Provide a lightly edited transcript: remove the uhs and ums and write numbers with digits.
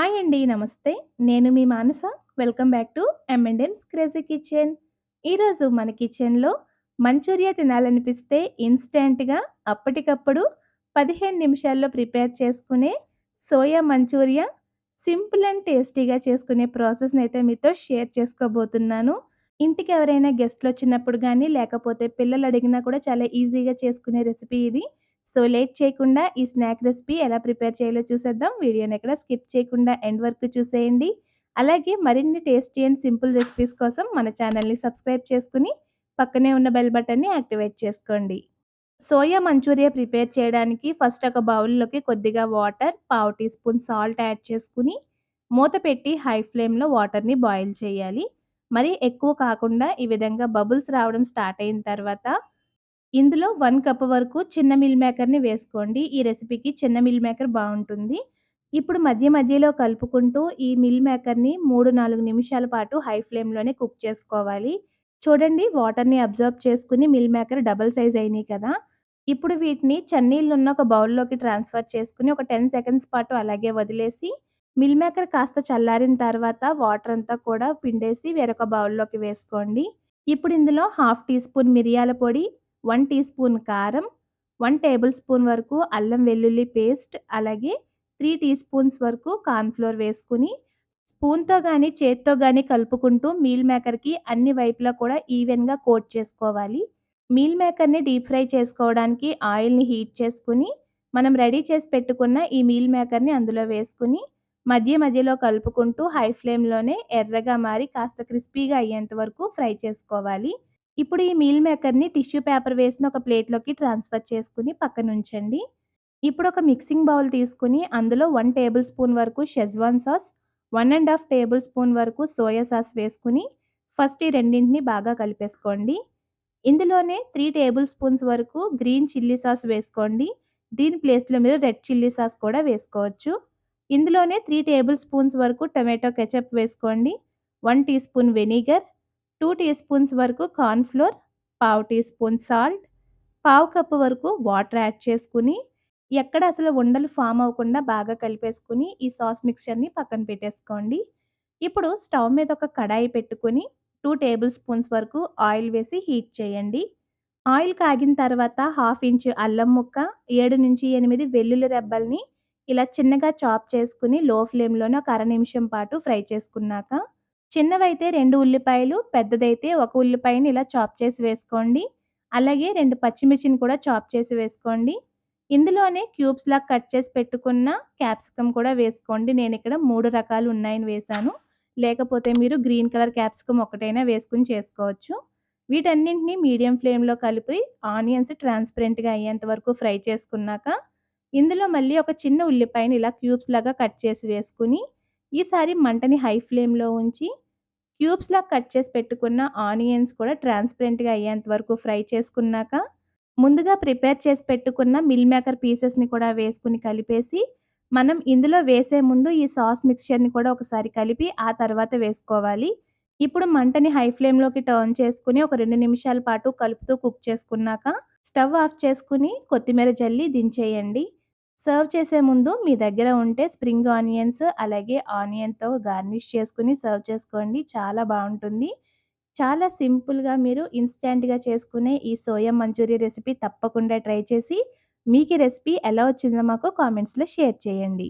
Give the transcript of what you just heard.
Hi అండి. నమస్తే. నేను మీ Manasa. Welcome back to M and M's crazy kitchen. ఈరోజు మన కిచెన్‌లో మంచూరియా తినాలనిపిస్తే ఇన్‌స్టాంట్‌గా అప్పటికప్పుడు 15 నిమిషాల్లో ప్రిపేర్ చేసుకునే సోయా మంచూరియా సింపుల్ అండ్ టేస్టీగా చేసుకునే ప్రాసెస్‌నైతే మీతో షేర్ చేసుకోబోతున్నాను. ఇంటికి ఎవరైనా గెస్ట్‌లొచ్చినప్పుడు గానీ, లేకపోతే పిల్లలు అడిగినా కూడా చాలా ఈజీగా చేసుకునే రెసిపీ ఇది. సో, లేట్ చేయకుండా ఈ స్నాక్ రెసిపీ ఎలా ప్రిపేర్ చేయాలో చూసేద్దాం. వీడియోని ఎక్కడ స్కిప్ చేయకుండా ఎండ్ వరకు చూసేయండి. అలాగే మరిన్ని టేస్టీ అండ్ సింపుల్ రెసిపీస్ కోసం మన ఛానల్‌ని సబ్స్క్రైబ్ చేసుకొని, పక్కనే ఉన్న బెల్ బటన్‌ని యాక్టివేట్ చేసుకోండి. సోయా మంచూరియా ప్రిపేర్ చేయడానికి ఫస్ట్ ఒక బౌల్‌లోకి కొద్దిగా వాటర్, పావు టీ స్పూన్ సాల్ట్ యాడ్ చేసుకొని, మూత పెట్టి హై ఫ్లేమ్‌లో వాటర్‌ని బాయిల్ చేయాలి. మరీ ఎక్కువ కాకుండా ఈ విధంగా బబుల్స్ రావడం స్టార్ట్ అయిన తర్వాత, ఇందులో 1 కప్ వరకు చిన్న మిల్ మేకర్‌ని వేసుకోండి. ఈ రెసిపీకి చిన్న మిల్ మేకర్ బావుంటుంది. ఇప్పుడు మధ్య మధ్యలో కలుపుకుంటూ ఈ మిల్ మేకర్‌ని 3, 4 నిమిషాల పాటు హై ఫ్లేమ్‌లోనే కుక్ చేసుకోవాలి. చూడండి, వాటర్‌ని అబ్జార్బ్ చేసుకొని మిల్ మేకర్ డబుల్ సైజ్ అయినాయి కదా! ఇప్పుడు వీటిని చన్నీళ్ళున్న ఒక బౌల్‌లోకి ట్రాన్స్‌ఫర్ చేసుకొని ఒక 10 సెకండ్స్ పాటు అలాగే వదిలేసి, మిల్ మేకర్ కాస్త చల్లారిన తర్వాత వాటర్ అంతా కూడా పిండేసి వేరొక బౌల్‌లోకి వేసుకోండి. ఇప్పుడు ఇందులో హాఫ్ టీ స్పూన్ మిరియాల పొడి, 1 టీ స్పూన్ కారం, 1 టేబుల్ స్పూన్ వరకు అల్లం వెల్లుల్లి పేస్ట్, అలాగే 3 టీ స్పూన్స్ వరకు కార్న్ ఫ్లోర్ వేసుకొని, స్పూన్‌తో గానీ, చేత్తో గానీ కలుపుకుంటూ మీల్ మేకర్‌కి అన్ని వైపులా కూడా ఈవెన్‌గా కోట్ చేసుకోవాలి. మీల్ మేకర్‌ని డీప్ ఫ్రై చేసుకోవడానికి ఆయిల్‌ని హీట్ చేసుకొని, మనం రెడీ చేసి పెట్టుకున్న ఈ మీల్ మేకర్‌ని అందులో వేసుకొని, మధ్య మధ్యలో కలుపుకుంటూ హై ఫ్లేమ్‌లోనే ఎర్రగా మారి కాస్త క్రిస్పీగా అయ్యేంత వరకు ఫ్రై చేసుకోవాలి. ఇప్పుడు ఈ మీల్ మేకర్‌ని టిష్యూ పేపర్ వేసిన ఒక ప్లేట్‌లోకి ట్రాన్స్‌ఫర్ చేసుకొని పక్కనుంచండి. ఇప్పుడు ఒక మిక్సింగ్ బౌల్ తీసుకొని అందులో 1 టేబుల్ స్పూన్ వరకు షెజ్వాన్ సాస్, 1 ½ టేబుల్ స్పూన్ వరకు సోయా సాస్ వేసుకొని ఫస్ట్ ఈ రెండింటిని బాగా కలిపేసుకోండి. ఇందులోనే 3 టేబుల్ స్పూన్స్ వరకు గ్రీన్ చిల్లీ సాస్ వేసుకోండి. దీని ప్లేస్‌లో మీరు రెడ్ చిల్లీ సాస్ కూడా వేసుకోవచ్చు. ఇందులోనే 3 టేబుల్ స్పూన్స్ వరకు టొమాటో కెచప్ వేసుకోండి. 1 teaspoon vinegar, 2 teaspoons వరకు కార్న్ ఫ్లోర్, పావు టీ స్పూన్ సాల్ట్, పావు కప్పు వరకు వాటర్ యాడ్ చేసుకొని, ఎక్కడ అసలు ఉండలు ఫామ్ అవ్వకుండా బాగా కలిపేసుకొని, ఈ సాస్ మిక్స్చర్‌ని పక్కన పెట్టేసుకోండి. ఇప్పుడు స్టవ్ మీద ఒక కడాయి పెట్టుకొని 2 టేబుల్ స్పూన్స్ వరకు ఆయిల్ వేసి హీట్ చేయండి. ఆయిల్ కాగిన తర్వాత హాఫ్ ఇంచు అల్లం ముక్క, 7-8 వెల్లుల్లి రెబ్బల్ని ఇలా చిన్నగా చాప్ చేసుకొని లో ఫ్లేమ్‌లోనే ఒక అర నిమిషం పాటు ఫ్రై చేసుకున్నాక, చిన్నవైతే 2 ఉల్లిపాయలు, పెద్దదైతే ఒక ఉల్లిపాయని ఇలా చాప్ చేసి వేసుకోండి. అలాగే 2 పచ్చిమిర్చిని కూడా చాప్ చేసి వేసుకోండి. ఇందులోనే క్యూబ్స్‌లా కట్ చేసి పెట్టుకున్న క్యాప్సికమ్ కూడా వేసుకోండి. నేనిక్కడ 3 రకాలు ఉన్నాయని వేశాను. లేకపోతే మీరు గ్రీన్ కలర్ క్యాప్సికమ్ ఒకటైనా వేసుకొని చేసుకోవచ్చు. వీటన్నింటిని మీడియం ఫ్లేమ్‌లో కలిపి ఆనియన్స్ ట్రాన్స్‌పరెంట్‌గా అయ్యేంత వరకు ఫ్రై చేసుకున్నాక, ఇందులో మళ్ళీ ఒక చిన్న ఉల్లిపాయని ఇలా క్యూబ్స్‌లాగా కట్ చేసి వేసుకొని, ఈసారి మంటని హై ఫ్లేమ్‌లో ఉంచి, క్యూబ్స్‌లా కట్ చేసి పెట్టుకున్న ఆనియన్స్ కూడా ట్రాన్స్‌పరెంట్‌గా అయ్యేంత వరకు ఫ్రై చేసుకున్నాక, ముందుగా ప్రిపేర్ చేసి పెట్టుకున్న మిల్ మేకర్ పీసెస్‌ని కూడా వేసుకొని కలిపేసి, మనం ఇందులో వేసే ముందు ఈ సాస్ మిక్స్చర్‌ని కూడా ఒకసారి కలిపి ఆ తర్వాత వేసుకోవాలి. ఇప్పుడు మంటని హై ఫ్లేమ్‌లోకి టర్న్ చేసుకొని ఒక 2 నిమిషాల పాటు కలుపుతూ కుక్ చేసుకున్నాక, స్టవ్ ఆఫ్ చేసుకొని కొత్తిమీర జల్లి దించేయండి. సర్వ్ చేసే ముందు మీ దగ్గర ఉంటే స్ప్రింగ్ ఆనియన్స్ అలాగే ఆనియన్‌తో గార్నిష్ చేసుకొని సర్వ్ చేసుకోండి. చాలా బావుంటుంది. చాలా సింపుల్‌గా మీరు ఇన్‌స్టాంట్‌గా చేసుకునే ఈ సోయా మంచూరియా రెసిపీ తప్పకుండా ట్రై చేసి, మీకు ఈ రెసిపీ ఎలా వచ్చిందో మాకు కామెంట్స్‌లో షేర్ చేయండి.